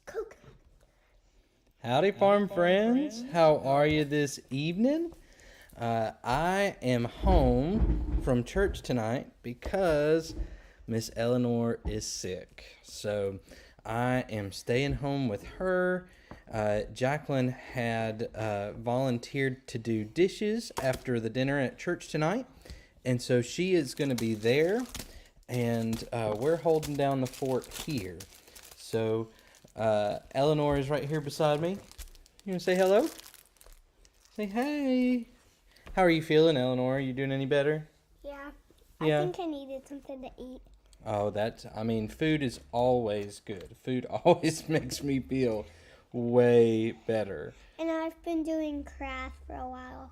Coke. Howdy, farm friends. How are you this evening? I am home from church tonight because Miss Eleanor is sick. So I am staying home with her. Jacqueline had volunteered to do dishes after the dinner at church tonight. And so she is going to be there. And we're holding down the fort here. So Eleanor is right here beside me. You want to say hello? Say hey. How are you feeling, Eleanor? Are you doing any better? Yeah. Yeah. I think I needed something to eat. Oh, food is always good. Food always makes me feel way better. And I've been doing crafts for a while.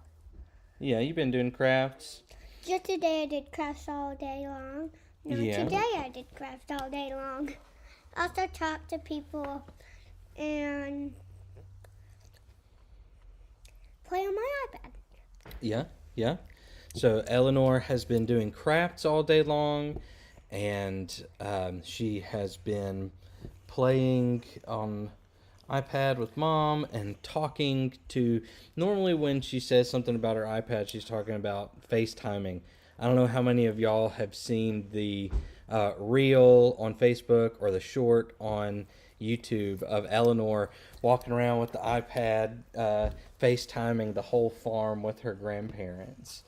Yeah, you've been doing crafts. Just today I did crafts all day long. No, Yeah. Today I did crafts all day long. I also talked to people and play on my iPad. Yeah. So Eleanor has been doing crafts all day long, and she has been playing on iPad with Mom and talking to... Normally when she says something about her iPad, she's talking about FaceTiming. I don't know how many of y'all have seen the reel on Facebook or the short on YouTube of Eleanor walking around with the iPad, FaceTiming the whole farm with her grandparents.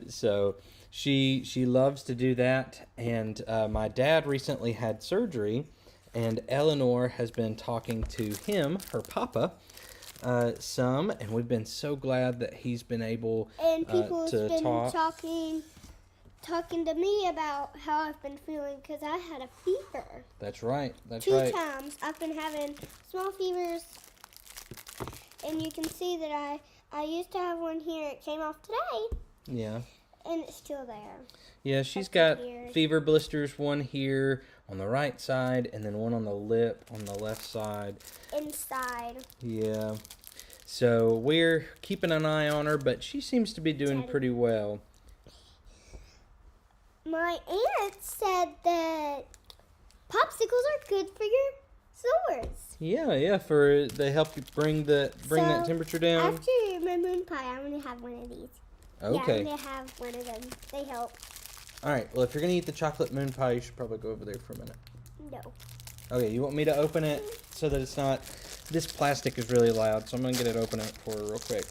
So she loves to do that. And my dad recently had surgery, and Eleanor has been talking to him, her papa, some, and we've been so glad that he's been able And people to have been talk. talking to me about how I've been feeling because I had a fever. That's right. Two times I've been having small fevers, and you can see that I used to have one here. It came off today. Yeah. And it's still there. Yeah, she's That's got weird. fever blisters, one here on the right side and then one on the lip on the left side. Inside. Yeah. So we're keeping an eye on her, but she seems to be doing pretty well. My aunt said that popsicles are good for your sores. Yeah, they help you bring that temperature down. After my moon pie, I'm gonna have one of these. Okay. Yeah, I'm gonna have one of them. They help. All right. Well, if you're gonna eat the chocolate moon pie, you should probably go over there for a minute. No. Okay. You want me to open it so that it's not... This plastic is really loud, so I'm going to get it open up for her real quick.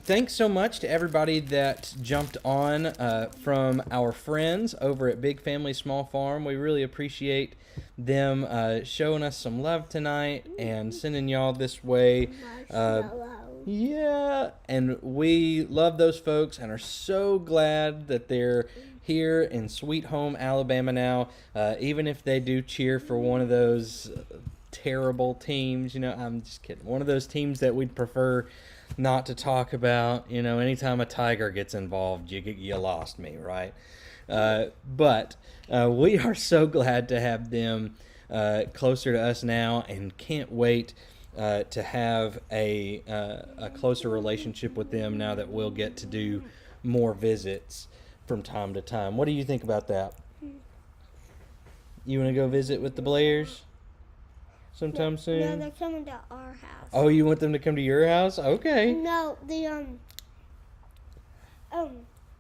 Thanks so much to everybody that jumped on from our friends over at Big Family Small Farm. We really appreciate them showing us some love tonight and sending y'all this way. Yeah, and we love those folks and are so glad that they're here in Sweet Home, Alabama now, even if they do cheer for one of those... terrible teams, I'm just kidding. One of those teams that we'd prefer not to talk about. Anytime a tiger gets involved, you lost me, right? But we are so glad to have them closer to us now, and can't wait to have a closer relationship with them now that we'll get to do more visits from time to time. What do you think about that? You want to go visit with the Blairs? Sometime soon? No, they're coming to our house. Oh, you want them to come to your house? Okay. No, the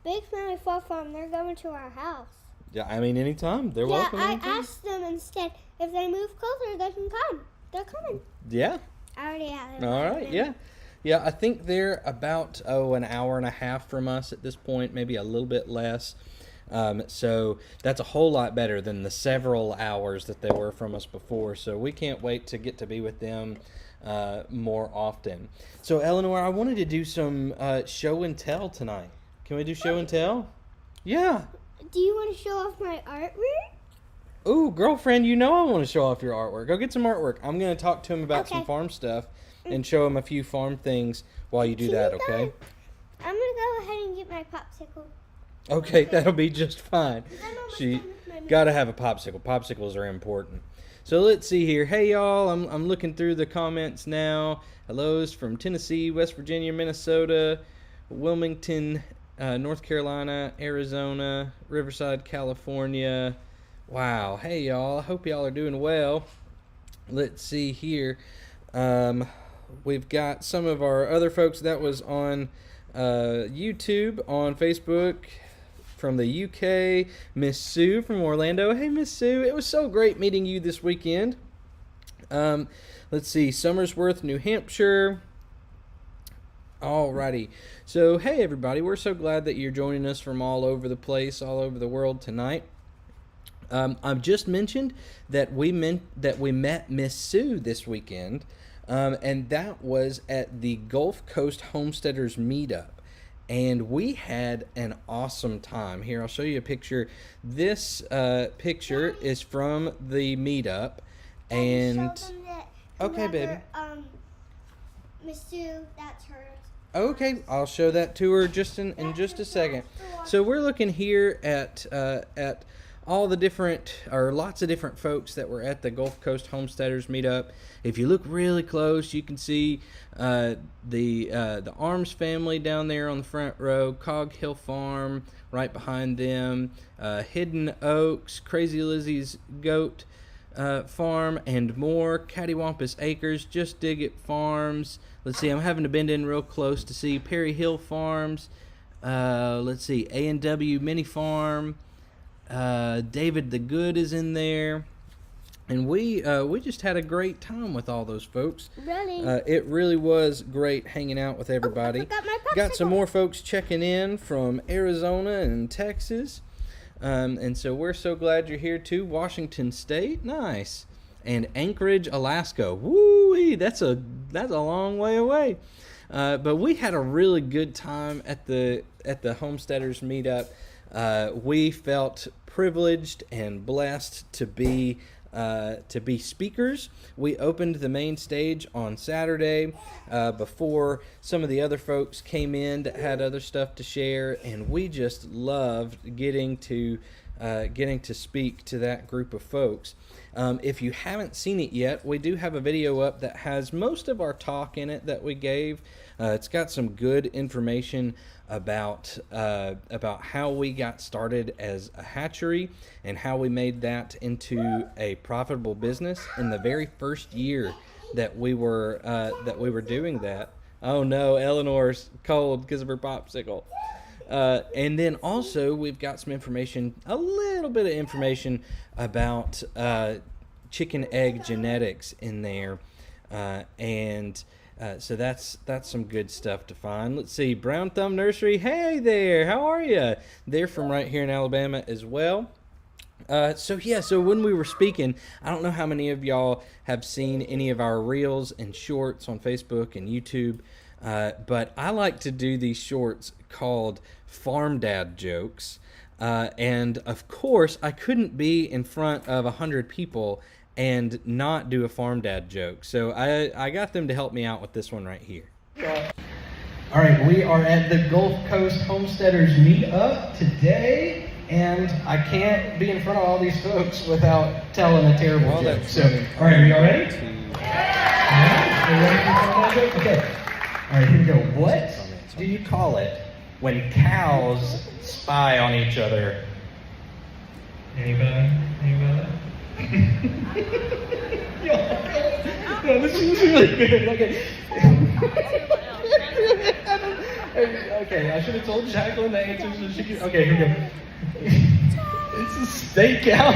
Big Family Farm, they're going to our house. Yeah, anytime. They're welcome. Yeah, I anytime. asked them instead if they move closer, they can come. They're coming. Yeah. I already have them. All right, yeah. Yeah, I think they're about, an hour and a half from us at this point, maybe a little bit less. So that's a whole lot better than the several hours that they were from us before. So we can't wait to get to be with them more often. So Eleanor, I wanted to do some show and tell tonight. Can we do show and tell? Yeah. Do you want to show off my artwork? Ooh, girlfriend, I want to show off your artwork. Go get some artwork. I'm going to talk to him about some farm stuff and show him a few farm things while you do that, okay? I'm going to go ahead and get my popsicle. Okay, that'll be just fine. She gotta have a popsicle. Popsicles are important. So let's see here. Hey y'all, I'm looking through the comments now. Hellos from Tennessee, West Virginia, Minnesota, Wilmington, North Carolina, Arizona, Riverside, California. Wow. Hey y'all, I hope y'all are doing well. let's see here. We've got some of our other folks that was on YouTube, on Facebook, from the UK, Miss Sue from Orlando. Hey, Miss Sue, it was so great meeting you this weekend. Let's see, Somersworth, New Hampshire. Alrighty. So, hey, everybody, we're so glad that you're joining us from all over the place, all over the world tonight. I've just mentioned that we met Miss Sue this weekend, and that was at the Gulf Coast Homesteaders Meetup. And we had an awesome time. Here, I'll show you a picture. This picture is from the meetup. And okay, baby. Miss Sue, that's hers. Okay, I'll show that to her just in just a second. So we're looking here at all the different, or lots of different folks that were at the Gulf Coast Homesteaders Meetup. If you look really close, you can see the Arms family down there on the front row, Cog Hill Farm right behind them, Hidden Oaks, Crazy Lizzie's Goat Farm, and more, Cattywampus Acres, Just Dig It Farms. Let's see, I'm having to bend in real close to see Perry Hill Farms. Let's see, A&W Mini Farm. David the Good is in there, and we just had a great time with all those folks. Really? It really was great hanging out with everybody. Oh, I forgot my popsicle. Got some more folks checking in from Arizona and Texas, and so we're so glad you're here too. Washington State, nice, and Anchorage, Alaska. Woo-wee, that's a long way away. But we had a really good time at the Homesteaders Meetup. We felt privileged and blessed to be speakers. We opened the main stage on Saturday before some of the other folks came in that had other stuff to share, and we just loved getting to speak to that group of folks. If you haven't seen it yet, we do have a video up that has most of our talk in it that we gave. It's got some good information about how we got started as a hatchery and how we made that into a profitable business in the very first year that we were doing that. Oh no, Eleanor's cold because of her popsicle. And then also we've got some information, a little bit of information about chicken egg genetics in there, so that's some good stuff to find. Let's see, Brown Thumb Nursery. Hey there, how are you? They're from right here in Alabama as well. So when we were speaking, I don't know how many of y'all have seen any of our reels and shorts on Facebook and YouTube, but I like to do these shorts called Farm Dad Jokes. And of course, I couldn't be in front of 100 people and not do a farm dad joke. So I got them to help me out with this one right here. All right, we are at the Gulf Coast Homesteaders Meetup today, and I can't be in front of all these folks without telling a terrible joke. So, all right, are y'all ready? Okay. All right, here we go. What do you call it when cows spy on each other? Anybody? No, this is really good. Okay. Okay, I should have told Jacqueline the answer so she could. Okay, here we go. It's a stakeout.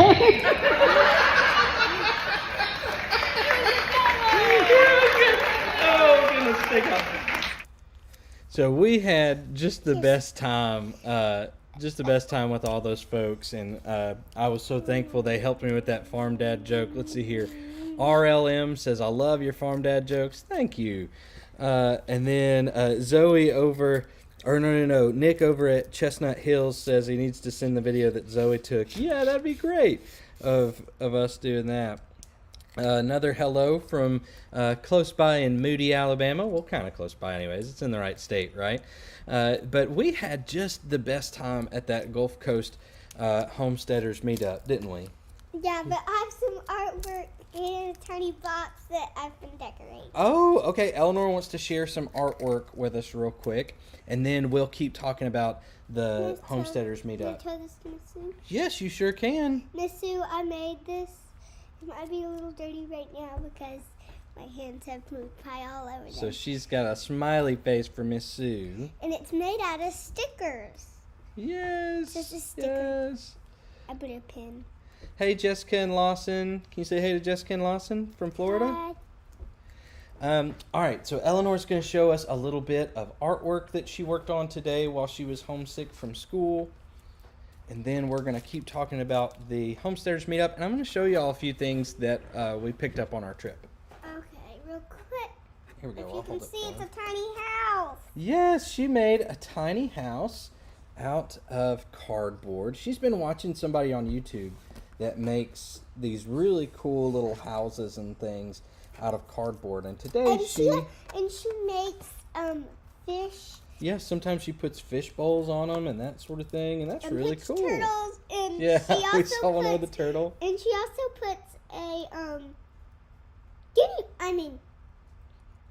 Oh goodness, stakeout. So we had just the best time. Just the best time with all those folks, and I was so thankful they helped me with that farm dad joke. Let's see here. RLM says, I love your farm dad jokes. Thank you. And then Zoe Nick over at Chestnut Hills says he needs to send the video that Zoe took. Yeah, that'd be great of us doing that. Another hello from close by in Moody, Alabama. Well, kind of close by anyways. It's in the right state, right? But we had just the best time at that Gulf Coast Homesteaders Meetup, didn't we? Yeah, but I have some artwork in a tiny box that I've been decorating. Oh, okay. Eleanor wants to share some artwork with us real quick, and then we'll keep talking about the Homesteaders Meetup. Can I tell this to Miss Sue? Yes, you sure can. Miss Sue, I made this, It might be a little dirty right now because my hands have moved pie all over them. So she's got a smiley face for Miss Sue. And it's made out of stickers. Yes. Just a sticker. Yes. I put a pin. Hey, Jessica and Lawson. Can you say hey to Jessica and Lawson from Florida? Hi. All right, so Eleanor's going to show us a little bit of artwork that she worked on today while she was homesick from school. And then we're going to keep talking about the Homesteaders Meetup. And I'm going to show you all a few things that we picked up on our trip. Okay, real quick. Here we go. If I'll you can hold it see, down. it's a tiny house. Yes, she made a tiny house out of cardboard. She's been watching somebody on YouTube that makes these really cool little houses and things out of cardboard. And today And she makes fish. yeah, sometimes she puts fish bowls on them and that sort of thing, and that's And really puts cool. turtles. And Yeah, she also we saw one with a puts- turtle. And she also puts a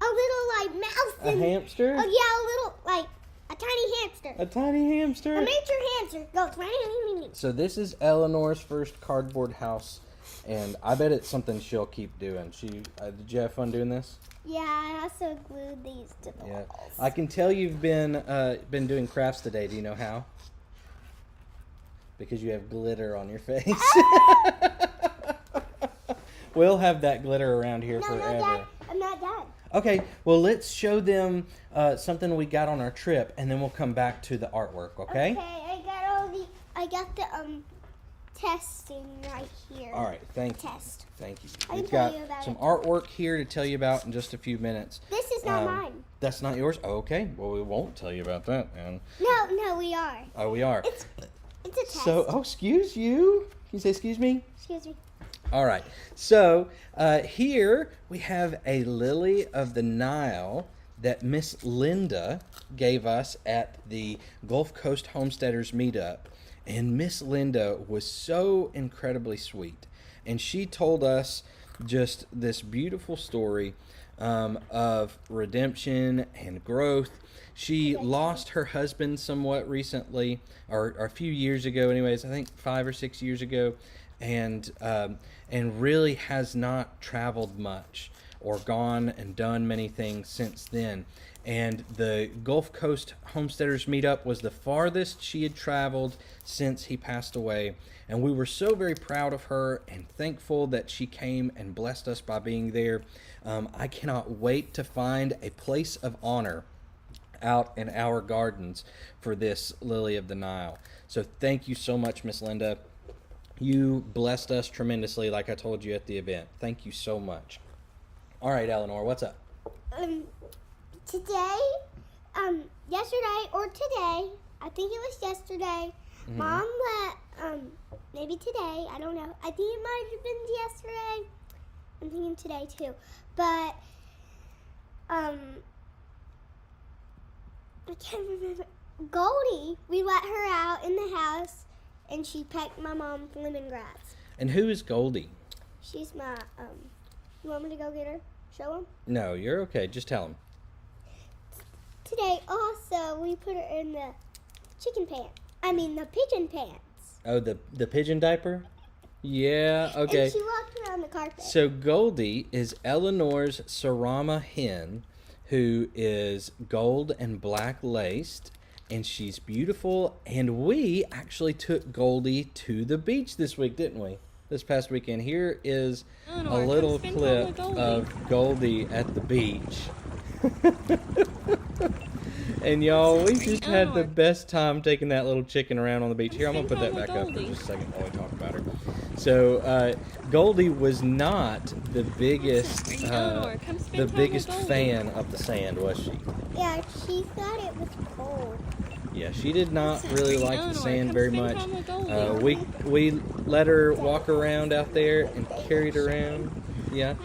little like mouse. A hamster? Oh yeah, a little like a tiny hamster. A tiny hamster. A miniature hamster goes right. So this is Eleanor's first cardboard house, and I bet it's something she'll keep doing. Did you have fun doing this? Yeah, I also glued these to the Yeah. walls. I can tell you've been doing crafts today. Do you know how? Because you have glitter on your face. We'll have that glitter around here No, forever. Dad, I'm not done. Okay, well, let's show them something we got on our trip, and then we'll come back to the artwork, okay? Okay, I got the testing right here. All right, thank you. Test. Thank you. I can We've tell got you about some it. artwork here to tell you about in just a few minutes. This is not mine. That's not yours? Okay, well, we won't tell you about that, then. No, we are. Oh, we are. It's a test. So, excuse you. Can you say excuse me? Excuse me. All right. So here we have a lily of the Nile that Miss Linda gave us at the Gulf Coast Homesteaders Meetup. And Miss Linda was so incredibly sweet. And she told us just this beautiful story of redemption and growth. She lost her husband somewhat recently, or a few years ago anyways, I think 5 or 6 years ago. And really has not traveled much or gone and done many things since then. And the Gulf Coast Homesteaders Meetup was the farthest she had traveled since he passed away. And we were so very proud of her and thankful that she came and blessed us by being there. I cannot wait to find a place of honor out in our gardens for this lily of the Nile. So thank you so much, Miss Linda. You blessed us tremendously, like I told you at the event. Thank you so much. All right, Eleanor, what's up? Today, yesterday or today, I think it was yesterday, Mom let, maybe today, I don't know. I think it might have been yesterday. I'm thinking today too. But, I can't remember. Goldie, we let her out in the house. And she pecked my mom's lemongrass. And who is Goldie? She's my, you want me to go get her? Show him? No, you're okay. Just tell him. Today, also, we put her in the the pigeon pants. Oh, the pigeon diaper? Yeah, okay. And she walked around the carpet. So Goldie is Eleanor's Sarama hen, who is gold and black laced. And she's beautiful, and we actually took Goldie to the beach this week, didn't we? This past weekend. Here is a little clip of Goldie at the beach. And y'all, we just had the best time taking that little chicken around on the beach. Here, I'm going to put that back up for just a second while we talk about her. So, Goldie was not the biggest fan of the sand, was she? Yeah, she thought it was cold. Yeah, she did not really like the sand very much. We let her walk around out there and carried her around. Yeah,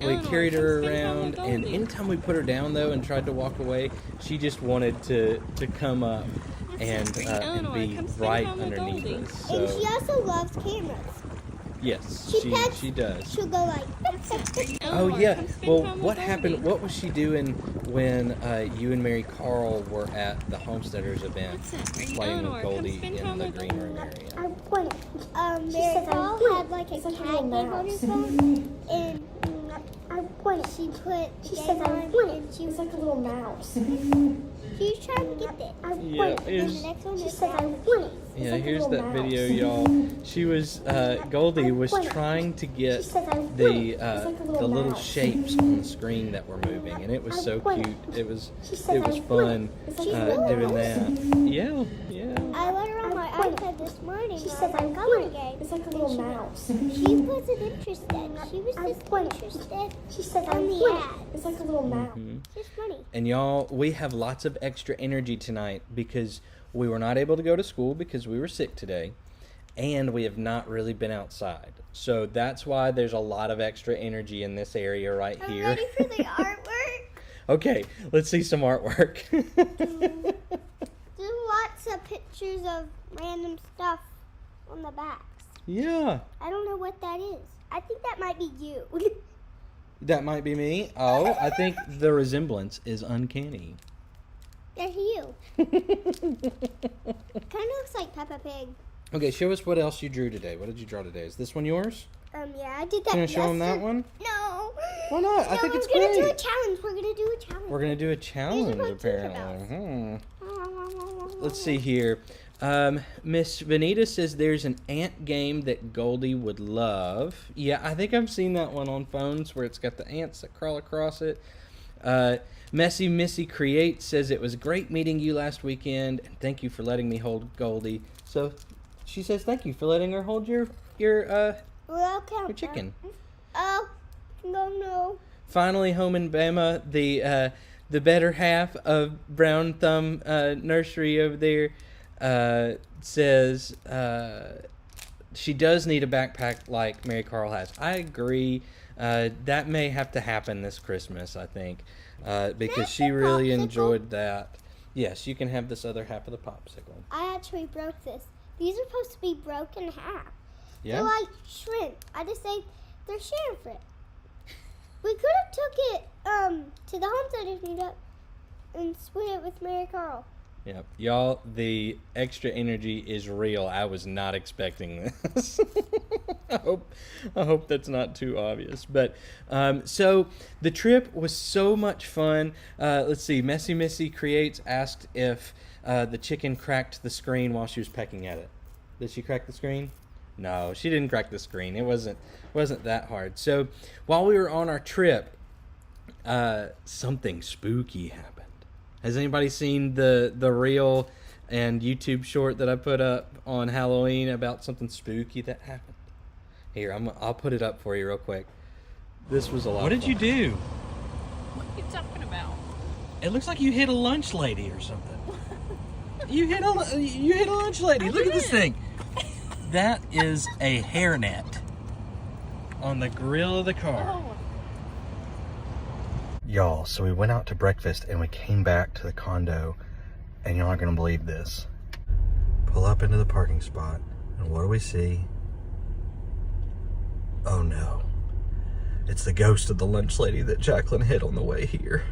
we carried her around, and anytime we put her down though and tried to walk away, she just wanted to come up and be right underneath us. So, And she also loves cameras. yes, she does. She'll go like. Oh yeah. Well, what happened? What was she doing when you and Mary Carl were at the Homesteaders event, playing with Goldie in the green room area? Mary Carl had like like a cat game on her phone, and I won it. She said I won it. It's like a little mouse. She's trying to get it. I won it. And the next one she said I won it. Yeah, like here's that video, y'all. She was, Goldie was trying to get the little shapes on the screen that were moving, and it was so cute. It was fun doing that. Yeah. I let her on my iPad this morning. She said I won it. It's like a little mouse. She wasn't interested. She was just interested. She said on the ad. It's like a little mouse. It's funny. And y'all, we have lots of extra energy tonight because we were not able to go to school because we were sick today, and we have not really been outside. So that's why there's a lot of extra energy in this area right here. I'm ready for the artwork. Okay, let's see some artwork. There's lots of pictures of random stuff on the backs. Yeah. I don't know what that is. I think that might be you. That might be me. Oh, I think the resemblance is uncanny. That's you. Kind of looks like Peppa Pig. Okay, show us what else you drew today. What did you draw today? Is this one yours? Yeah, I did that. Can I show them that one? No. Why not? I think it's great. We're gonna do a challenge. We're gonna do a challenge. Apparently. Let's see here. Miss Vanita says there's an ant game that Goldie would love. Yeah, I think I've seen that one on phones where it's got the ants that crawl across it. Messy Missy Creates says it was great meeting you last weekend, and thank you for letting me hold Goldie. So she says thank you for letting her hold your chicken. Oh, no. Finally, home in Bama, the better half of Brown Thumb Nursery over there says she does need a backpack like Mary Carl has. I agree. That may have to happen this Christmas, I think, because she really enjoyed that. Yes, you can have this other half of the popsicle. I actually broke this. These are supposed to be broken in half. Yeah? They're like shrimp. I just say they're shrimp. We could have took it to the Homesteaders Meetup and split it with Mary Carl. Yep. Y'all, the extra energy is real. I was not expecting this. I hope that's not too obvious. But so the trip was so much fun. Let's see. Messy Missy Creates asked if the chicken cracked the screen while she was pecking at it. Did she crack the screen? No, she didn't crack the screen. It wasn't that hard. So while we were on our trip, something spooky happened. Has anybody seen the reel and YouTube short that I put up on Halloween about something spooky that happened? Here, I'll put it up for you real quick. This was a lot. What did you do? What are you talking about? It looks like you hit a lunch lady or something. You hit a lunch lady. Look at this thing. That is a hairnet on the grill of the car. Oh. Y'all, so we went out to breakfast and we came back to the condo, and y'all aren't gonna believe this. Pull up into the parking spot, and what do we see? Oh no. It's the ghost of the lunch lady that Jacqueline hit on the way here.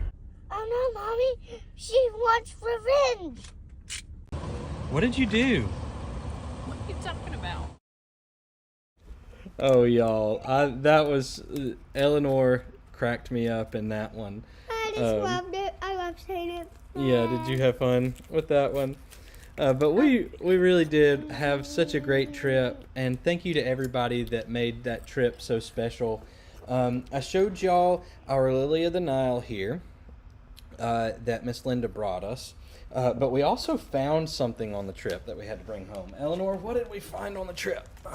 Oh no, Mommy! She wants revenge! What did you do? What are you talking about? Oh, y'all, that was Eleanor cracked me up in that one. I just loved it. I love saying it. Yeah, did you have fun with that one? But we really did have such a great trip, and thank you to everybody that made that trip so special. I showed y'all our Lily of the Nile here that Miss Linda brought us. But we also found something on the trip that we had to bring home. Eleanor, what did we find on the trip? A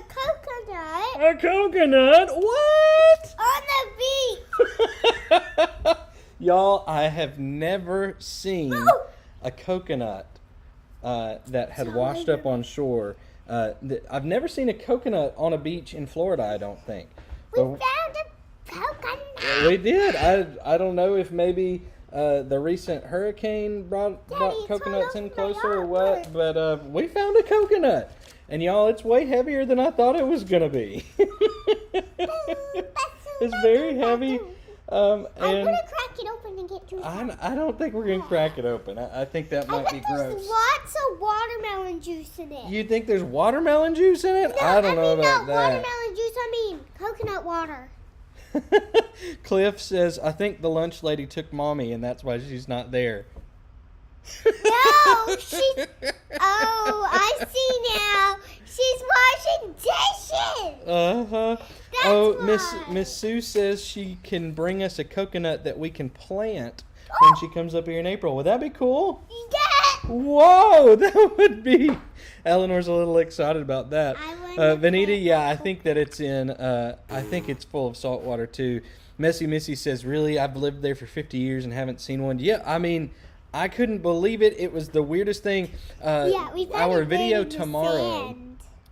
coconut. A coconut? What? On the beach. Y'all, I have never seen a coconut that had washed up on shore. I've never seen a coconut on a beach in Florida, I don't think. We found a coconut. We did. I don't know if maybe the recent hurricane brought coconuts in closer or what, but we found a coconut. And y'all, it's way heavier than I thought it was going to be. It's very heavy. I'm going to crack it open open and get juice. I don't think we're going to crack it open. I think that might be there's gross. lots of watermelon juice in it. You think there's watermelon juice in it? No, I don't know about not that. watermelon juice. I mean coconut water. Cliff says, I think the lunch lady took mommy and that's why she's not there. No, she's... Oh, I see now. She's washing dishes. Uh-huh. That's Oh, why. Miss Sue says she can bring us a coconut that we can plant when she comes up here in April. Would that be cool? Yeah. Whoa, that would be... Eleanor's a little excited about that. wanna Vanita, plant yeah, I that think that it's in... I think it's full of salt water, too. Messy Missy says, really? I've lived there for 50 years and haven't seen one. Yeah, I mean... I couldn't believe it. It was the weirdest thing. Yeah, we found Our it video in the tomorrow... sand.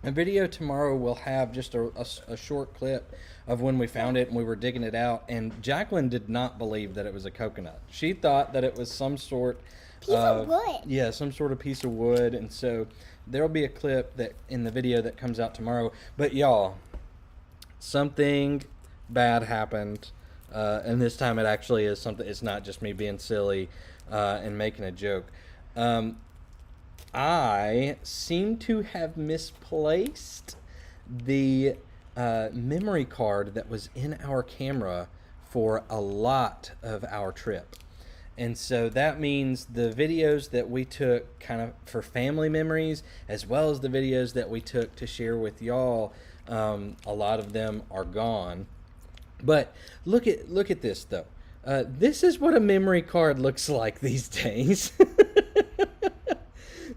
A video tomorrow will have just a short clip of when we found it and we were digging it out. And Jacqueline did not believe that it was a coconut. She thought that it was some sort Piece of wood. Yeah, some sort of piece of wood. And so there'll be a clip that in the video that comes out tomorrow. But y'all, something bad happened. And this time it actually is something. It's not just me being silly and making a joke. I seem to have misplaced the memory card that was in our camera for a lot of our trip. And so that means the videos that we took kind of for family memories, as well as the videos that we took to share with y'all, a lot of them are gone. But look at this, though. This is what a memory card looks like these days.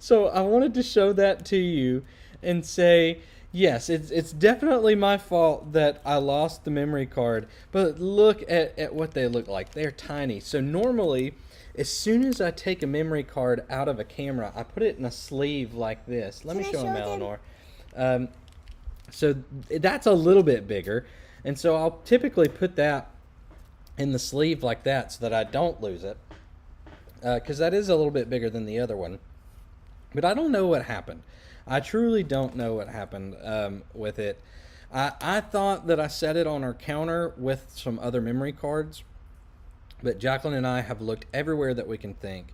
So I wanted to show that to you and say, yes, it's definitely my fault that I lost the memory card, but look at what they look like. They're tiny. So normally, as soon as I take a memory card out of a camera, I put it in a sleeve like this. Let me show them, Eleanor. So that's a little bit bigger, and so I'll typically put that in the sleeve like that so that I don't lose it, because that is a little bit bigger than the other one. But I don't know what happened. I truly don't know what happened with it. I thought that I set it on our counter with some other memory cards, but Jacqueline and I have looked everywhere that we can think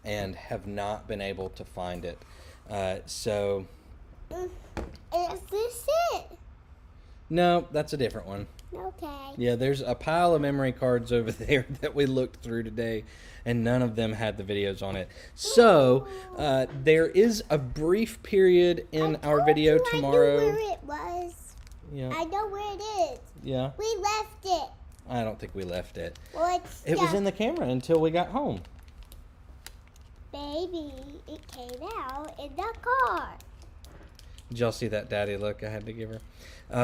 and have not been able to find it. So... Is this it? No, that's a different one. Okay. Yeah, there's a pile of memory cards over there that we looked through today, and none of them had the videos on it. So, there is a brief period in our video tomorrow. I know where it was. Yeah. I know where it is. Yeah. We left it. I don't think we left it. Well, It was in the camera until we got home. Baby, it came out in the car. Did y'all see that daddy look I had to give her?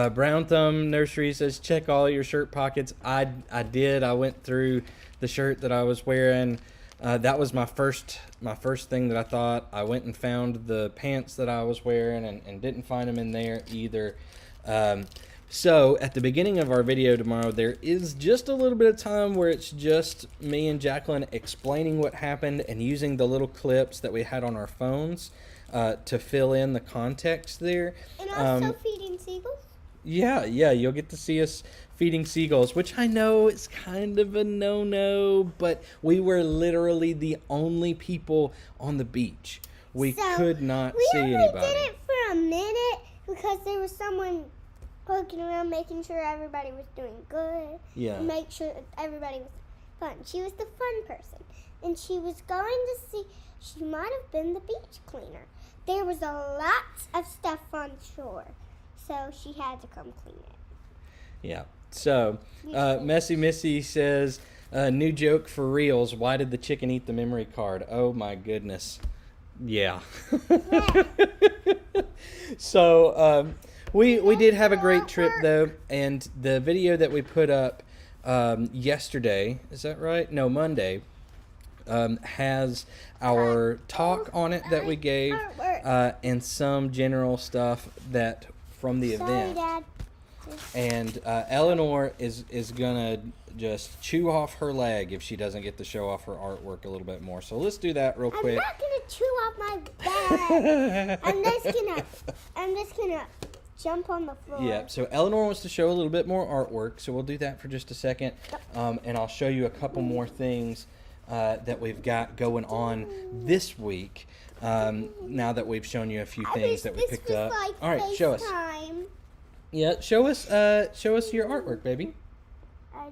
Brown Thumb Nursery says, check all your shirt pockets. I did. I went through the shirt that I was wearing. That was my first thing that I thought. I went and found the pants that I was wearing and didn't find them in there either. So at the beginning of our video tomorrow, there is just a little bit of time where it's just me and Jacqueline explaining what happened and using the little clips that we had on our phones to fill in the context there. And also feeding seagulls? Yeah, you'll get to see us feeding seagulls, which I know is kind of a no-no, but we were literally the only people on the beach. We could not see anybody. We did it for a minute because there was someone poking around making sure everybody was doing good. Yeah. And make sure everybody was fun. She was the fun person. And she was going to see, she might have been the beach cleaner. There was a lot of stuff on shore, so she had to come clean it. Yeah. So, Messy Missy says, new joke for reals. Why did the chicken eat the memory card? Oh my goodness. Yeah. So, we did have a great trip though, and the video that we put up yesterday, is that right? No, Monday, has our talk on it that we gave, and some general stuff that from the event. Dad. And Eleanor is gonna just chew off her leg if she doesn't get to show off her artwork a little bit more. So let's do that real quick. I'm not gonna chew off my bag. I'm just gonna jump on the floor. Yeah, so Eleanor wants to show a little bit more artwork, so we'll do that for just a second. And I'll show you a couple more things that we've got going on this week. Now that we've shown you a few things that we picked up. Like all right, show us. Time. Yeah, show us your artwork, baby. I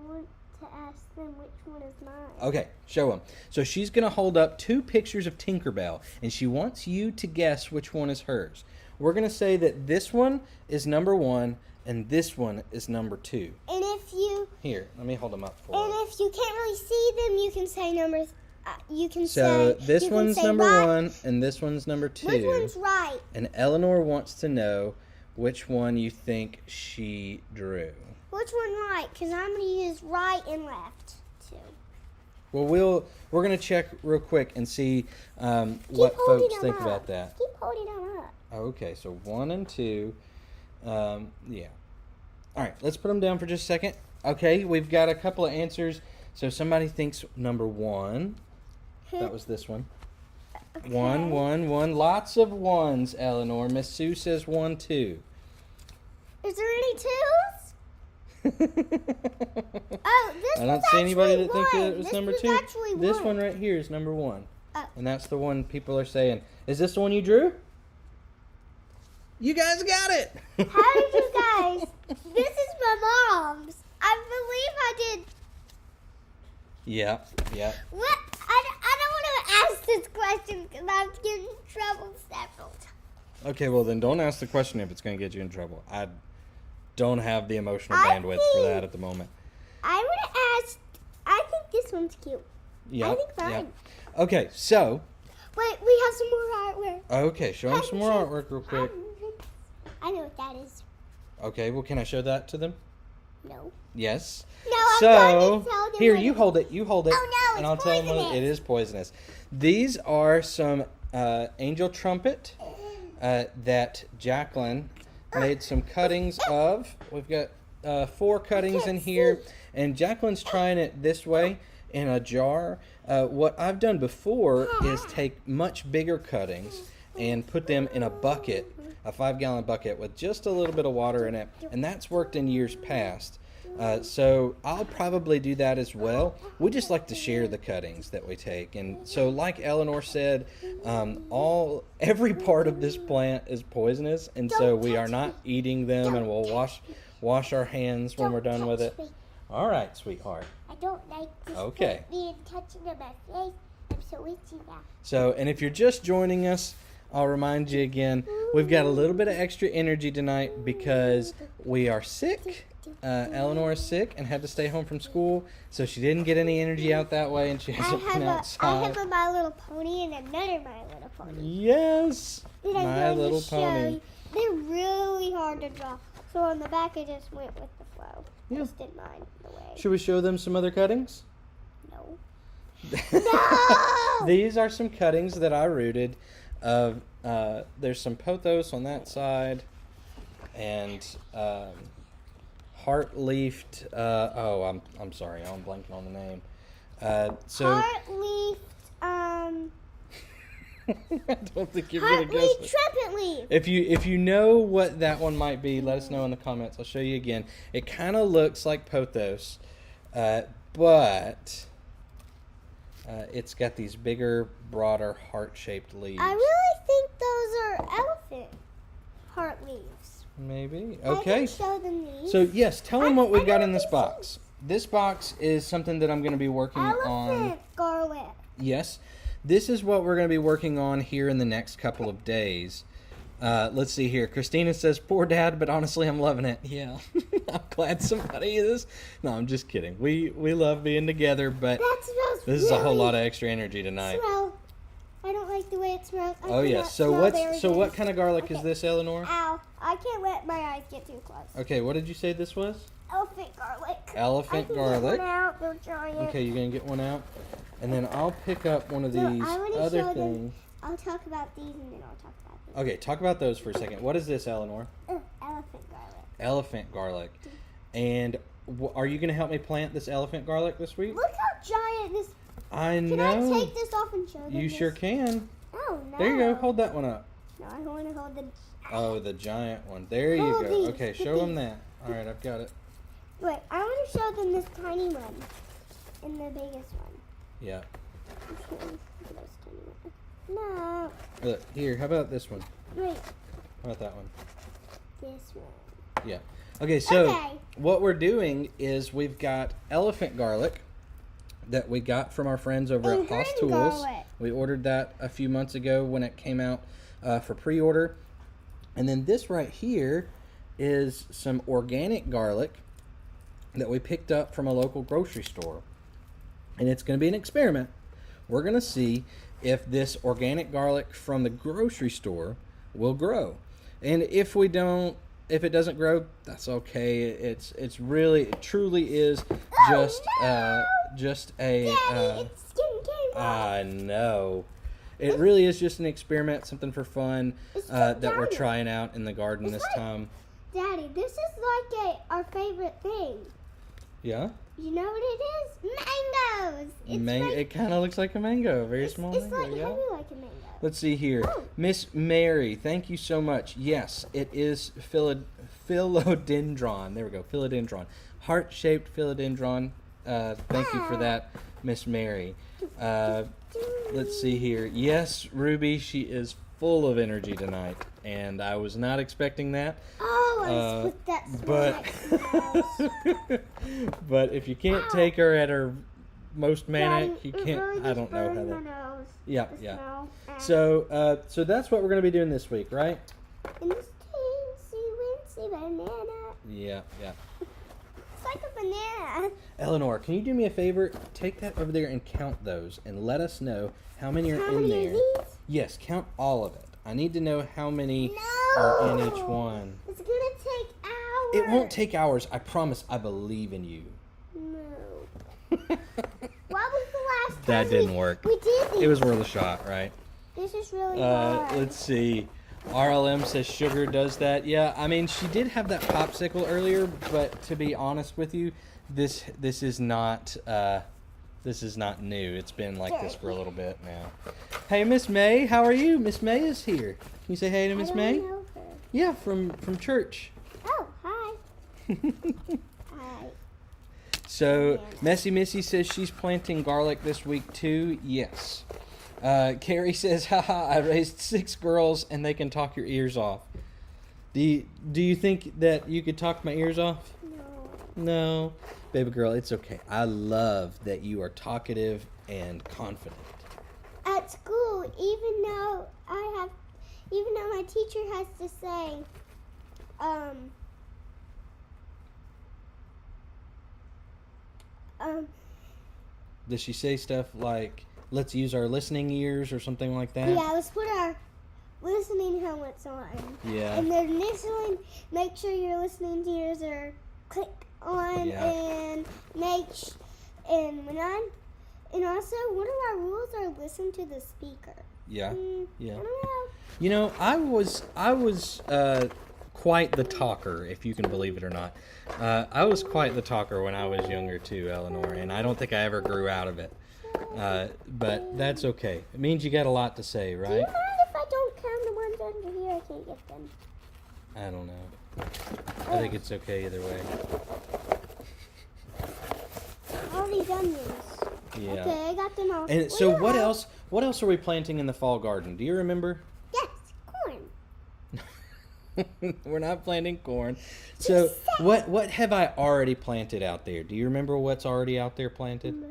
want to ask them which one is mine. Okay, show them. So she's going to hold up 2 pictures of Tinkerbell, and she wants you to guess which one is hers. We're going to say that this one is number 1, and this one is number 2. And if you... Here, let me hold them up for And you. if you can't really see them, you can say numbers... you can So say... this one's number right. 1, and this one's number 2. Which one's right? And Eleanor wants to know which one you think she drew. Which one right? Because I'm going to use right and left, too. Well, we're going to check real quick and see what folks think about that. Keep holding them up. Okay, so 1 and 2. Yeah. All right, let's put them down for just a second. Okay, we've got a couple of answers. So somebody thinks number 1. That was this one. Okay. 1, 1, 1. Lots of ones, Eleanor. Miss Sue says 1, 2. Is there any 2s? Oh, this I don't was see anybody that actually thinks one. it was This number was 2. actually This one. one right here is number 1. Oh. And that's the one people are saying. Is this the one you drew? You guys got it. How did you guys? This is my mom's. I believe I did. Yeah. What? I don't want to ask this question because I'm getting in trouble several times. Okay, well then don't ask the question if it's going to get you in trouble. I don't have the emotional I bandwidth for think- that at the moment. I would have asked. I think this one's cute. Yeah. I think mine. Okay, so. Wait, we have some more artwork. Okay, show them some more artwork real quick. I know what that is. Okay, well can I show that to them? No. Yes. No, I'm So going to tell them here, what you it hold it. You hold it. Oh, no, and it's I'll tell them poisonous. it is poisonous. These are some angel trumpet that Jacqueline made some cuttings of. We've got 4 cuttings in here, and Jacqueline's trying it this way in a jar. What I've done before is take much bigger cuttings and put them in a bucket, a 5-gallon bucket with just a little bit of water in it, and that's worked in years past. So I'll probably do that as well. We just like to share the cuttings that we take, and so like Eleanor said, every part of this plant is poisonous, and so we are not eating them, and we'll wash our hands when we're done with it. All right, sweetheart. I don't like this Okay. being touching on my face. I'm so itchy now. So, and if you're just joining us, I'll remind you again, we've got a little bit of extra energy tonight because we are sick. Eleanor is sick and had to stay home from school, so she didn't get any energy out that way, and she hasn't been I outside. have a My Little Pony and another My Little Pony. Yes, And I'm My going to Little show Pony. you. They're really hard to draw. So on the back, I just went with the flow. Yeah. Just did mine the way. Should we show them some other cuttings? No. No! These are some cuttings that I rooted of. There's some pothos on that side, and heart-leafed. I'm sorry, I'm blanking on the name. Heart-leaf, I don't think you're gonna guess heart-leaf it. trumpet leaf. If you know what that one might be, let us know in the comments. I'll show you again. It kind of looks like pothos, but it's got these bigger, broader, heart-shaped leaves. I really think those are elephant heart leaves. Maybe. I Okay. can show them these. So yes, tell them what we've got in this these box. This box is something that I'm going to be working on. Elephant garlic. Yes, this is what we're going to be working on here in the next couple of days. Let's see here. Christina says, "Poor Dad, but honestly, I'm loving it." Yeah, I'm glad somebody is. No, I'm just kidding. We love being together, but That smells this is a whole really lot of extra energy tonight. Smell. I don't like the way it smells. I Oh yes. cannot So smell what berries. kind of garlic is Okay. this, Eleanor? Ow! I can't let my eyes get too close. Okay, what did you say this was? Elephant garlic. Elephant I can garlic. Get one out. They're giant. Okay, you're gonna get one out, and then I'll pick up one of So these I wanna other show them- things. I'll talk about these and then I'll talk about these. Okay, talk about those for a second. What is this, Eleanor? Elephant garlic. Elephant garlic. And are you gonna help me plant this elephant garlic this week? Look how giant this. I Can know. I take this off and show them You this? sure can. Oh no. There you go. Hold that one up. No, I want to hold the... Oh, the giant one. There you Hold go. these. Okay, show them that. All right, I've got it. Wait, I want to show them this tiny one and the biggest one. Yeah. Okay, look at this tiny one. No. Look, here, how about this one? Wait, How about that one? this one. Yeah. Okay, so Okay. what we're doing is we've got elephant garlic that we got from our friends over And at Haas green Tools. garlic. We ordered that a few months ago when it came out for pre-order. And then this right here is some organic garlic that we picked up from a local grocery store. And it's going to be an experiment. We're going to see if this organic garlic from the grocery store will grow. And if we don't, if it doesn't grow, that's okay. It truly is just just a Daddy, it's getting I know. It really is just an experiment, something for fun It's that just we're Daddy. trying out in the garden It's this like- time. Daddy, this is like our favorite thing. Yeah? You know what it is? Mangoes. It's like, It kind of looks like a mango, a very it's, small it's mango, like yeah? heavy like a mango. Let's see here. Oh. Miss Mary, thank you so much. Yes, it is philodendron. There we go, philodendron. Heart-shaped philodendron. Thank you for that, Miss Mary. Let's see here. Yes, Ruby, she is full of energy tonight, and I was not expecting that. Oh, I was with that But but if you can't take her at her most manic, you can't. Really I don't know how my that. nose. Yeah, The yeah. smell. So that's what we're gonna be doing this week, right? And this teensy weensy banana. Yeah, yeah. It's like a banana. Eleanor, can you do me a favor? Take that over there and count those, and let us know how many are How in many there. of these? Yes, count all of it. I need to know how many No. are in each one. It's gonna take hours. It won't take hours. I promise. I believe in you. No. What was the last That time didn't work. We did these. It was worth a shot, right? This is really hard. Let's see. RLM says sugar does that. Yeah, I mean, she did have that popsicle earlier, but to be honest with you, this is not new. It's been like this for a little bit now. Hey, Miss May, how are you? Miss May is here. Can you say hey to Miss I May? don't know her. Yeah, from church. Oh, hi. Hi. So, Messy Missy says she's planting garlic this week too. Yes. Carrie says, haha, I raised 6 girls and they can talk your ears off. Do you think that you could talk my ears off? No. No. Baby girl, it's okay. I love that you are talkative and confident. At school, even though my teacher has to say, Does she say stuff like, let's use our listening ears or something like that? yeah, let's put our listening helmets on. Yeah. And then initially, make sure your listening ears are click on Yeah. and and also one of our rules are listen to the speaker. Yeah. Yeah. I don't know. You know, I was quite the talker, if you can believe it or not. I was quite the talker when I was younger too, Eleanor, and I don't think I ever grew out of it. But that's okay. It means you got a lot to say, Do you right? mind if I don't count the ones under here? I can't get them. I don't know. I think it's okay either way. I already done these. Yeah. Okay, I got them all. And so Well, what yeah. else? What else are we planting in the fall garden? Do you remember? Yes, corn. We're not planting corn. So what have I already planted out there? Do you remember what's already out there planted? No.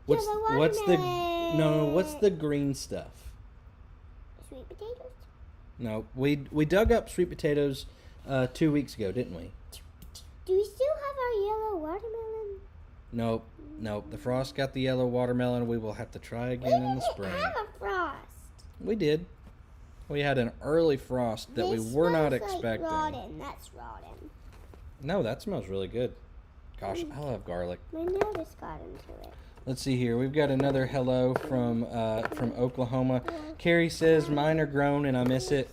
What's Yellow what's the watermelon. what's the green stuff? Sweet potatoes. No, we dug up sweet potatoes 2 weeks ago, didn't we? Do we still have our yellow watermelon? Nope. The frost got the yellow watermelon. We will have to try We again in the didn't spring. have a frost. We did. We had an early frost that we This were not smells like expecting. rotten. That's rotten. No, that smells really good. Gosh, I love garlic. My nose got into it. Let's see here. We've got another hello from Oklahoma. Carrie says, mine are grown and I miss it.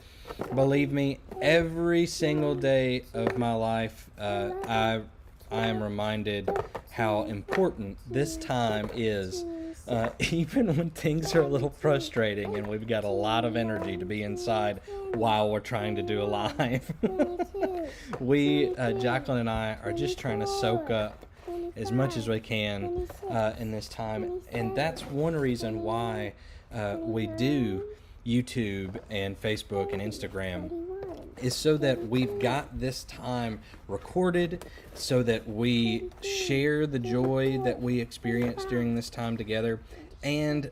Believe me, every single day of my life, I am reminded how important this time is Even when things are a little frustrating and we've got a lot of energy to be inside while we're trying to do a live, Jacqueline and I are just trying to soak up as much as we can in this time. And that's one reason why we do YouTube and Facebook and Instagram, is so that we've got this time recorded, so that we share the joy that we experience during this time together, and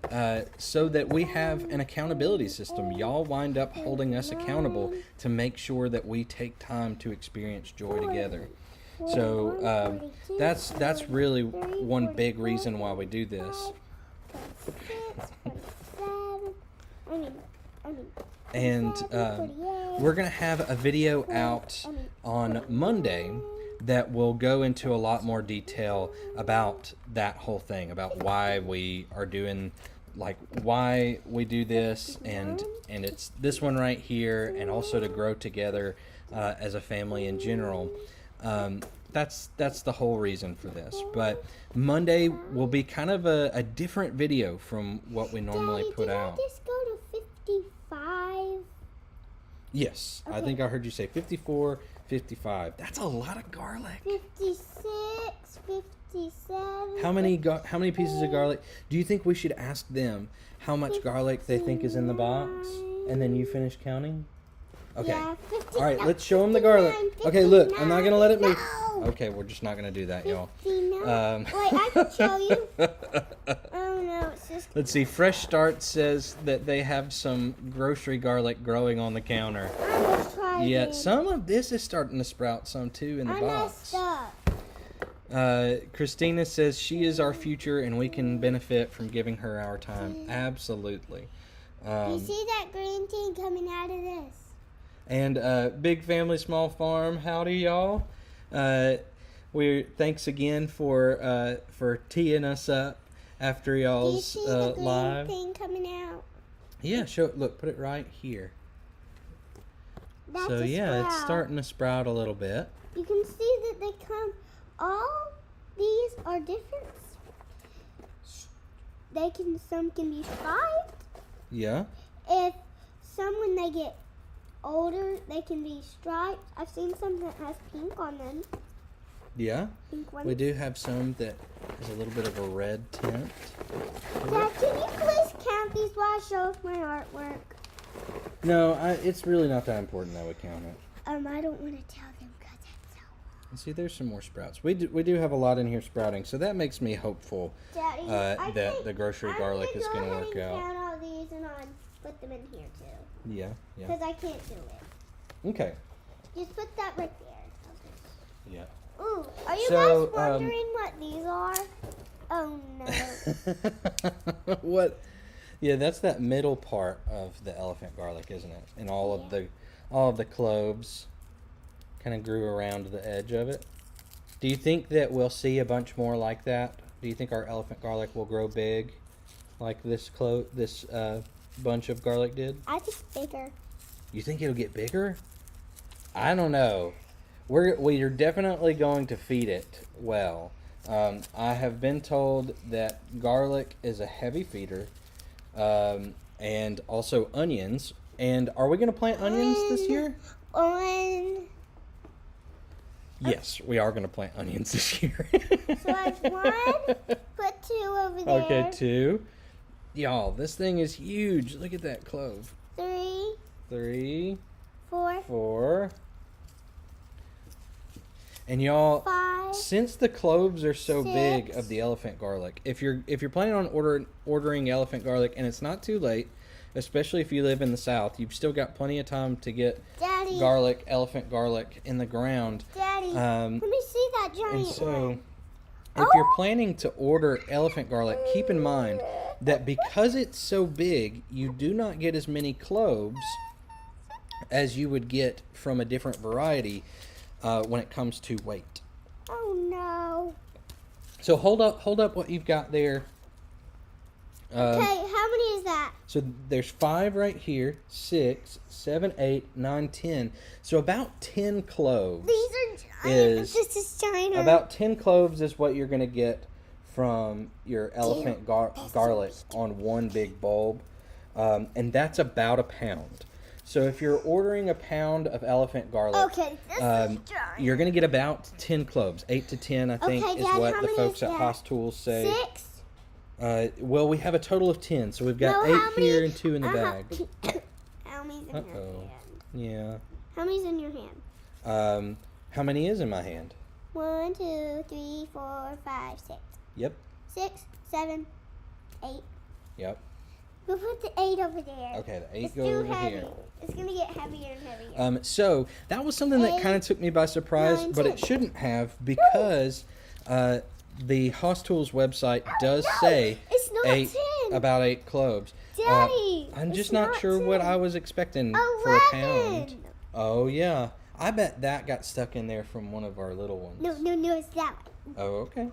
so that we have an accountability system. Y'all wind up holding us accountable to make sure that we take time to experience joy together. So that's really one big reason why we do this. And we're going to have a video out on Monday that will go into a lot more detail about that whole thing, about why we are doing, like, why we do this, and it's this one right here, and also to grow together as a family in general. That's the whole reason for this. But Monday will be kind of a different video from what we normally put out. Did I just go to 55? Yes, okay. I think I heard you say 54, 55. That's a lot of garlic. 56, 57. How many pieces of garlic? Do you think we should ask them how much garlic they think is in the box, and then you finish counting? Okay. Yeah, all right, let's show them the garlic. Okay, look, I'm not going to let it move. Okay, we're just not going to do that, y'all. Wait, I can show you. Oh, no, it's just... Let's see. Fresh Start says that they have some grocery garlic growing on the counter. Yeah, some of this is starting to sprout some, too, in the box. Christina says she is our future and we can benefit from giving her our time. Absolutely. You see that green thing coming out of this? And Big Family Small Farm, howdy y'all. Thanks again for teeing us up after y'all's live. Do you see the live. green thing coming out? Yeah, look, put it right here. That's so yeah, it's starting to sprout a little bit. You can see that they come. All these are different. Some can be striped. Yeah. If when they get older, they can be striped. I've seen some that has pink on them. Yeah. Pink ones. We do have some that has a little bit of a red tint. Dad, can you please count these while I show off my artwork? No, it's really not that important that we count it. I don't want to tell them because it's so long. See, there's some more sprouts. We do have a lot in here sprouting, so that makes me hopeful. Daddy, that the grocery garlic is going to work out. I'm going to count all these and I'll put them in here too. Yeah. Because I can't do it. Okay. Just put that right there. Yeah. Ooh, are you guys wondering what these are? Oh no. What? Yeah, that's that middle part of the elephant garlic, isn't it? And all of the cloves kind of grew around the edge of it. Do you think that we'll see a bunch more like that? Do you think our elephant garlic will grow big, like this bunch of garlic did? I think bigger. You think it'll get bigger? I don't know. We're definitely going to feed it well. I have been told that garlic is a heavy feeder, and also onions. And are we going to plant onions this year? Yes, we are going to plant onions this year. So I have 1, put 2 over there. Okay, 2. Y'all, this thing is huge. Look at that clove. 3, 4. 4. And y'all, 5, since the cloves are so 6. big of the elephant garlic, if you're planning on ordering elephant garlic, and it's not too late, especially if you live in the South, you've still got plenty of time to get Daddy, elephant garlic in the ground. Daddy, let me see that giant And so, one. if you're planning to order elephant garlic, keep in mind that because it's so big, you do not get as many cloves as you would get from a different variety when it comes to weight. Oh no. So hold up what you've got there. Okay, how many is that? So there's 5 right here, 6, 7, 8, 9, 10. So about 10 cloves. These are giant. Is This is China. About 10 cloves is what you're going to get from your elephant garlic on one big bulb, and that's about a pound. So if you're ordering a pound of elephant garlic, Okay, this is you're going to get about 10 cloves. 8 to 10, I think, Okay, is Dad, what how the many folks is at that? Haas Tools say. 6? Well, we have a total of 10, so we've got No, 8 how many- here and 2 in the bag. How many's in your Uh-oh. hand? Yeah. How many's in your hand? How many is in my hand? 1, 2, 3, 4, 5, 6. Yep. 6, 7, 8. Yep. We'll put the 8 over there. Okay, the 8 It's go too over heavy. here. It's gonna get heavier and heavier. So that was something that 8, kind of took me by surprise, 9, but it 10. shouldn't have, because the Haas Tools website does say It's not 8 10. about 8 cloves. Daddy, I'm it's just not sure what 10. I was expecting for a pound. 11. Oh yeah, I bet that got stuck in there from one of our little ones. No, it's that one. Oh, okay.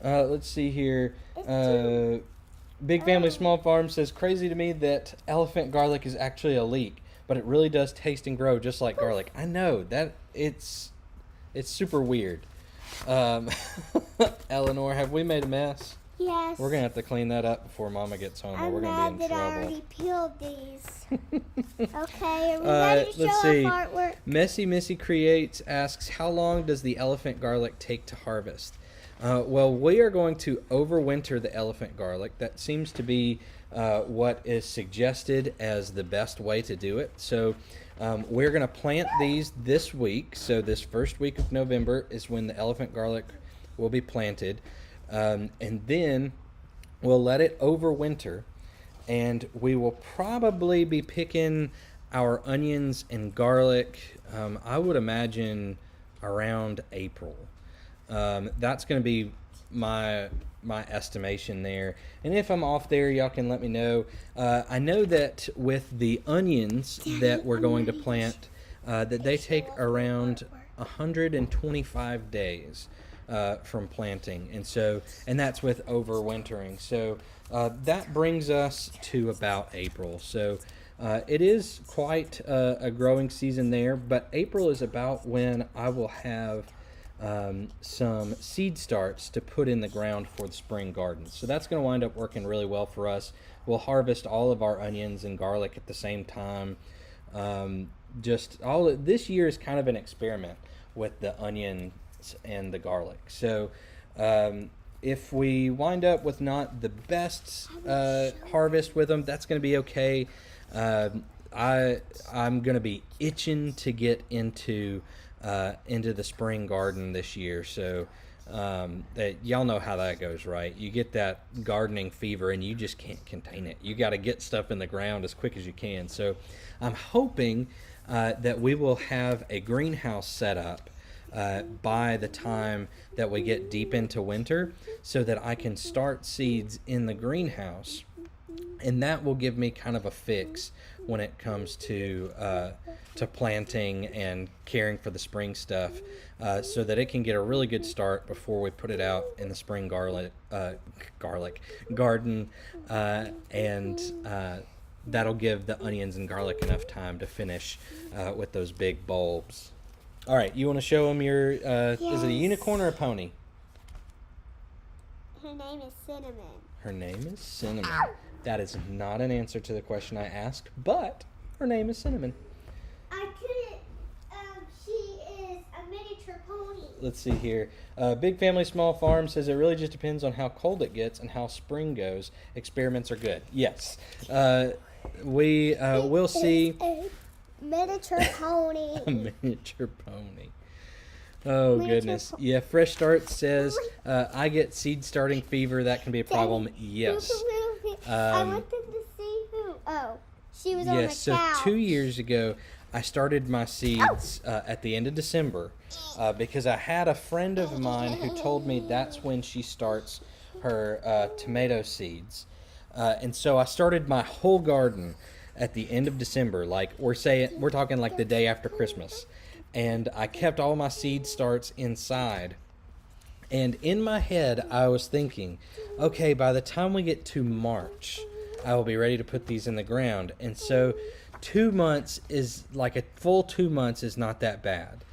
Let's see here. It's 2. Big Family Small Farm says, crazy to me that elephant garlic is actually a leek, but it really does taste and grow just like garlic. I know that it's super weird. Eleanor, have we made a mess? Yes. We're gonna have to clean that up before Mama gets home, or I'm we're gonna be mad in that I trouble. already peeled these. Okay, are we ready to let's show see. our artwork? Missy Creates asks, how long does the elephant garlic take to harvest? Well, we are going to overwinter the elephant garlic. That seems to be what is suggested as the best way to do it. So we're going to plant these this week. So this first week of November is when the elephant garlic will be planted. And then we'll let it overwinter. And we will probably be picking our onions and garlic, I would imagine, around April. That's going to be my estimation there. And if I'm off there, y'all can let me know. I know that with the onions that we're going to plant, that they take around 125 days from planting. And that's with overwintering. So that brings us to about April. So it is quite a growing season there, but April is about when I will have some seed starts to put in the ground for the spring garden. So that's going to wind up working really well for us. We'll harvest all of our onions and garlic at the same time. This year is kind of an experiment with the onions and the garlic. So if we wind up with not the best harvest with them, that's going to be okay. I'm going to be itching to get into the spring garden this year. So that y'all know how that goes, right? You get that gardening fever and you just can't contain it. You got to get stuff in the ground as quick as you can. So I'm hoping that we will have a greenhouse set up by the time that we get deep into winter, so that I can start seeds in the greenhouse, and that will give me kind of a fix when it comes to planting and caring for the spring stuff, so that it can get a really good start before we put it out in the spring garden, and that'll give the onions and garlic enough time to finish with those big bulbs. All right, you want to show them your, is it a unicorn or a pony? Her name is Cinnamon. Her name is Cinnamon. That is not an answer to the question I asked, but her name is Cinnamon. I couldn't, she is a miniature pony. Let's see here. Big Family Small Farm says it really just depends on how cold it gets and how spring goes. Experiments are good. Yes. We'll see. A miniature pony. A miniature pony. Oh, goodness. Yeah, Fresh Start says, I get seed starting fever. That can be a problem. Yes. I want them to see who. Oh, she was on the couch. Yes, so 2 years ago, I started my seeds at the end of December because I had a friend of mine who told me that's when she starts her tomato seeds. And so I started my whole garden at the end of December, like we're talking like the day after Christmas. And I kept all my seed starts inside. And in my head, I was thinking, okay, by the time we get to March, I will be ready to put these in the ground. And so 2 months is like a full 2 months is not that bad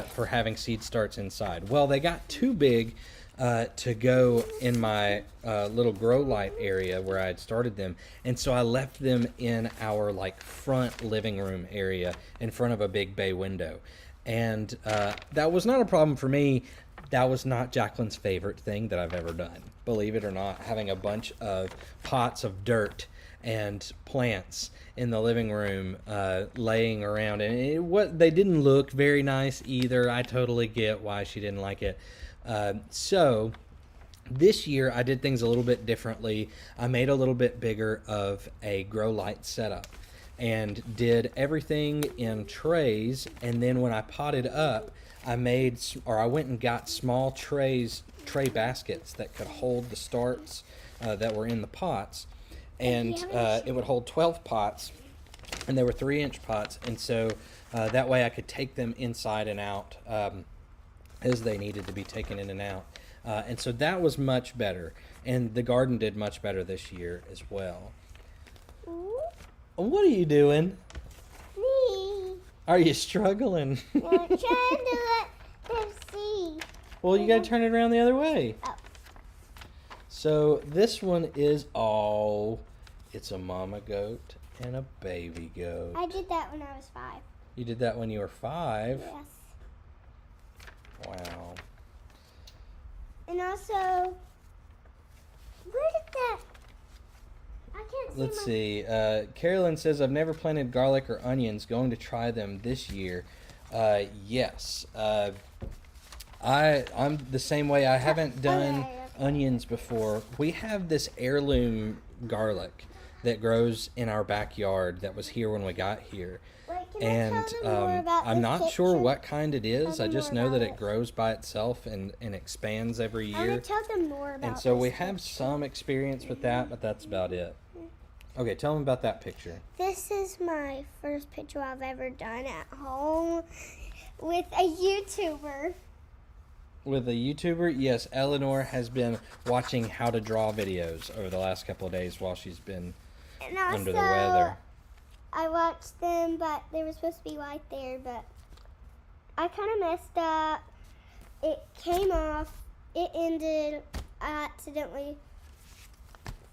for having seed starts inside. Well, they got too big to go in my little grow light area where I had started them, and so I left them in our front living room area in front of a big bay window, and that was not a problem for me. That was not Jacqueline's favorite thing that I've ever done, believe it or not, having a bunch of pots of dirt and plants in the living room laying around, and they didn't look very nice either. I totally get why she didn't like it. So this year I did things a little bit differently. I made a little bit bigger of a grow light setup and did everything in trays, and then when I potted up, I went and got small tray baskets that could hold the starts that were in the pots, and it would hold 12 pots, and they were 3-inch pots, and so that way I could take them inside and out as they needed to be taken in and out. And so that was much better. And the garden did much better this year as well. Ooh. What are you doing? Me. Are you struggling? I'm trying to let them see. Well, you got to turn it around the other way. Oh. So this one is, it's a mama goat and a baby goat. I did that when I was 5. You did that when you were 5? Yes. Wow. And also, where did that? I can't see. Let's see. Carolyn says, I've never planted garlic or onions. Going to try them this year. Yes. I'm the same way. I haven't done onions before. We have this heirloom garlic that grows in our backyard that was here when we got here. Wait, can And I tell them more about I'm this not picture? sure what kind it is. Tell I them just more know that about it grows by itself and expands every I year. want to tell them more about And so we this have picture. some experience with that, but that's about it. Okay, tell them about that picture. This is my first picture I've ever done at home with a YouTuber. With a YouTuber, yes, Eleanor has been watching how to draw videos over the last couple of days while she's been And also, under the weather. I watched them, but they were supposed to be right there, but I kind of messed up. It came off. It ended. I accidentally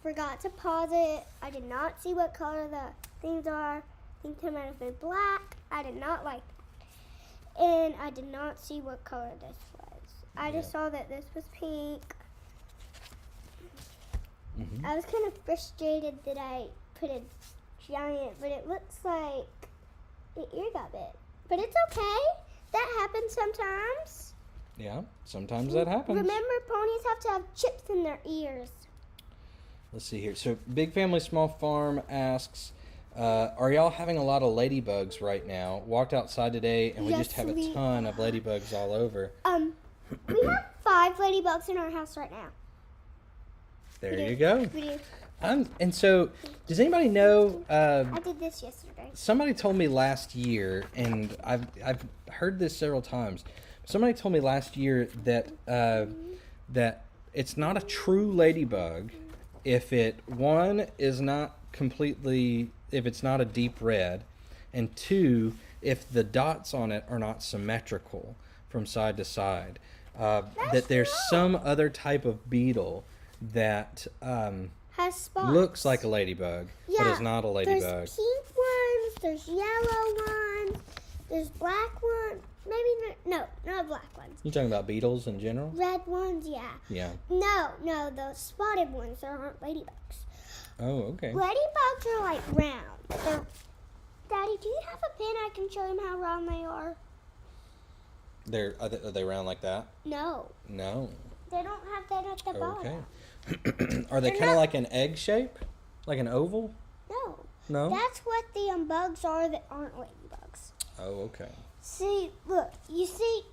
forgot to pause it. I did not see what color the things are. I think they might have been black. I did not like that. And I did not see what color this was. I just saw that this was pink. Mm-hmm. I was kind of frustrated that I put a giant, but it looks like the ear got bit. But it's okay. That happens sometimes. Yeah, sometimes that happens. Remember, ponies have to have chips in their ears. Let's see here. So, Big Family Small Farm asks, are y'all having a lot of ladybugs right now? Walked outside today and we Yes, just have a we ton of ladybugs all over. We have 5 ladybugs in our house right now. There We you do. go. We do. And so, does anybody know? I did this yesterday. Somebody told me last year, and I've heard this several times. Somebody told me last year that that it's not a true ladybug if it's not a deep red, and 2, if the dots on it are not symmetrical from side to side. That there's true. some other type of beetle that Has spots. looks like a ladybug, but is not a ladybug. There's pink ones, there's yellow ones, there's black ones. Maybe not black ones. You talking about beetles in general? Red ones, yeah. Yeah. No, the spotted ones aren't ladybugs. Oh, okay. Ladybugs are like round. Daddy, do you have a pin I can show him how round they are? Are they round like that? No, No. they don't have that at the bottom. Okay. Are they They're kind of not- like an egg shape? Like an oval? No, No? that's what the bugs are that aren't ladybugs. Oh, okay. See, look, you see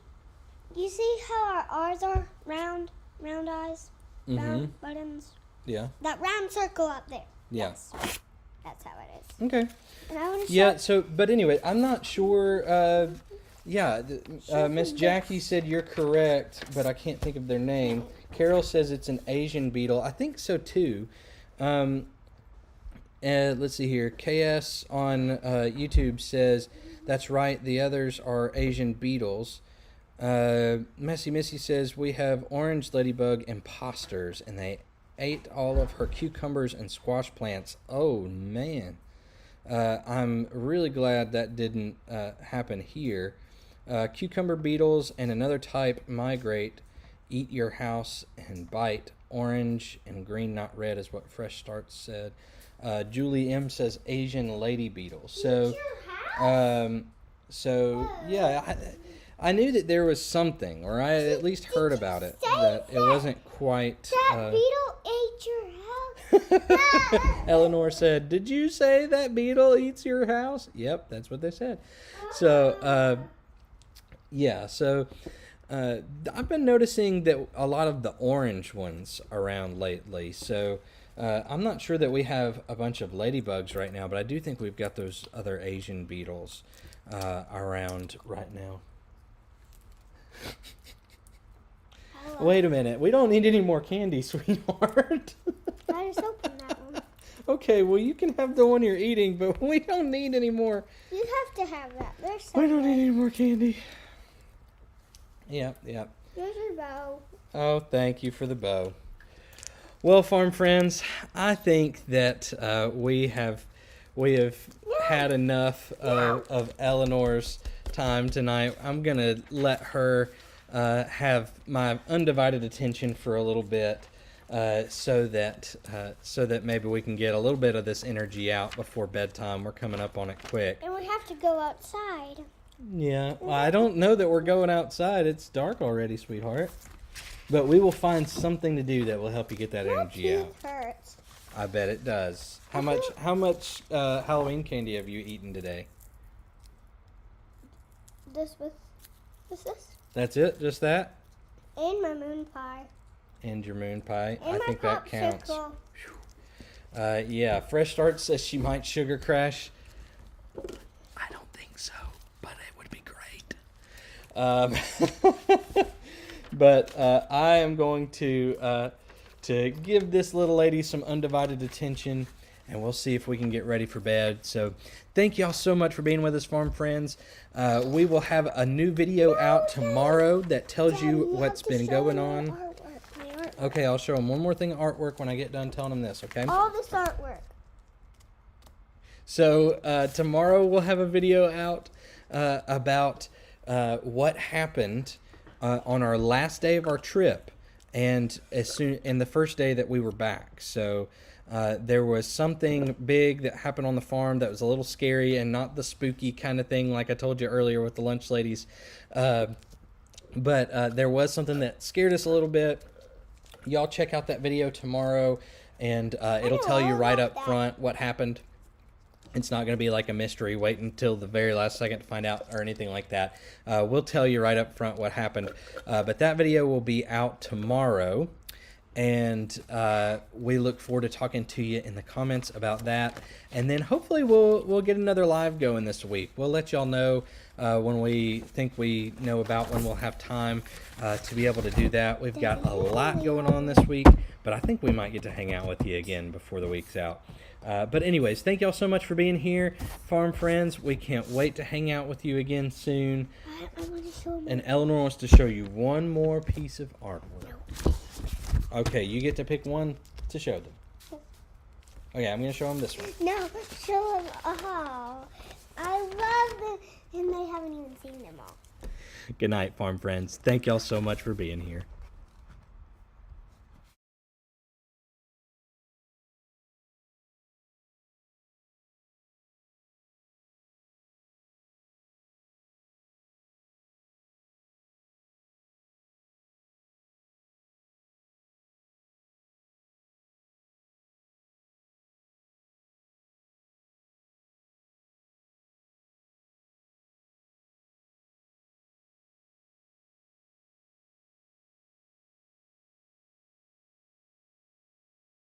how our R's are round eyes, round buttons. Yeah. That round circle up there. Yeah. That's how it is. Okay. And I want to Yeah, so, but anyway, I'm not sure. Miss Jackie said you're correct, but I can't think of their name. Carol says it's an Asian beetle. I think so too. And let's see here. KS on YouTube says, that's right, the others are Asian beetles. Messy Missy says, we have orange ladybug imposters, and they ate all of her cucumbers and squash plants. Oh, man. I'm really glad that didn't happen here. Cucumber beetles and another type migrate, eat your house, and bite. Orange and green, not red, is what Fresh Starts said. Julie M says Asian lady beetles. So, yeah, I knew that there was something, or I at least heard about it. That it wasn't quite. That beetle ate your house. Eleanor said, "Did you say that beetle eats your house?" Yep, that's what they said. So, yeah. So, I've been noticing that a lot of the orange ones around lately. So, I'm not sure that we have a bunch of ladybugs right now, but I do think we've got those other Asian beetles around right now. Wait a minute. We don't need any more candy, sweetheart. I just opened that one. Okay, well, you can have the one you're eating, but we don't need any more. You have to have that. There's so We don't good. need any more candy. Yep. Here's your bow. Oh, thank you for the bow. Well, farm friends, I think that we have had enough of Eleanor's time tonight. I'm gonna let her have my undivided attention for a little bit, so that maybe we can get a little bit of this energy out before bedtime. We're coming up on it quick. And we have to go outside. Yeah, well, I don't know that we're going outside. It's dark already, sweetheart. But we will find something to do that will help you get that energy out. My teeth hurts. I bet it does. How much Halloween candy have you eaten today? This. That's it? Just that? And my moon pie. And your moon pie? And I my think that counts. popsicle. Yeah, Fresh Start says she might sugar crash. I don't think so, but it would be great. But I am going to give this little lady some undivided attention, and we'll see if we can get ready for bed. So thank y'all so much for being with us, farm friends. We will have a new video out tomorrow that tells you what's been going on. My artwork. Okay, I'll show them one more thing of artwork when I get done telling them this, okay? All this artwork. So tomorrow we'll have a video out about what happened on our last day of our trip, and the first day that we were back. So there was something big that happened on the farm that was a little scary and not the spooky kind of thing like I told you earlier with the lunch ladies. But there was something that scared us a little bit. Y'all check out that video tomorrow, and it'll tell you right up front what happened. It's not going to be like a mystery, wait until the very last second to find out or anything like that. We'll tell you right up front what happened. But that video will be out tomorrow, and we look forward to talking to you in the comments about that. And then hopefully we'll get another live going this week. We'll let y'all know when we think we know about when we'll have time to be able to do that. We've got a lot going on this week, but I think we might get to hang out with you again before the week's out. But anyways, thank y'all so much for being here, farm friends. We can't wait to hang out with you again soon. I want to show them. And Eleanor wants to show you one more piece of artwork. Okay, you get to pick one to show them. Okay, I'm going to show them this one. No, show them all. I love them, and they haven't even seen them all. Good night, farm friends. Thank y'all so much for being here.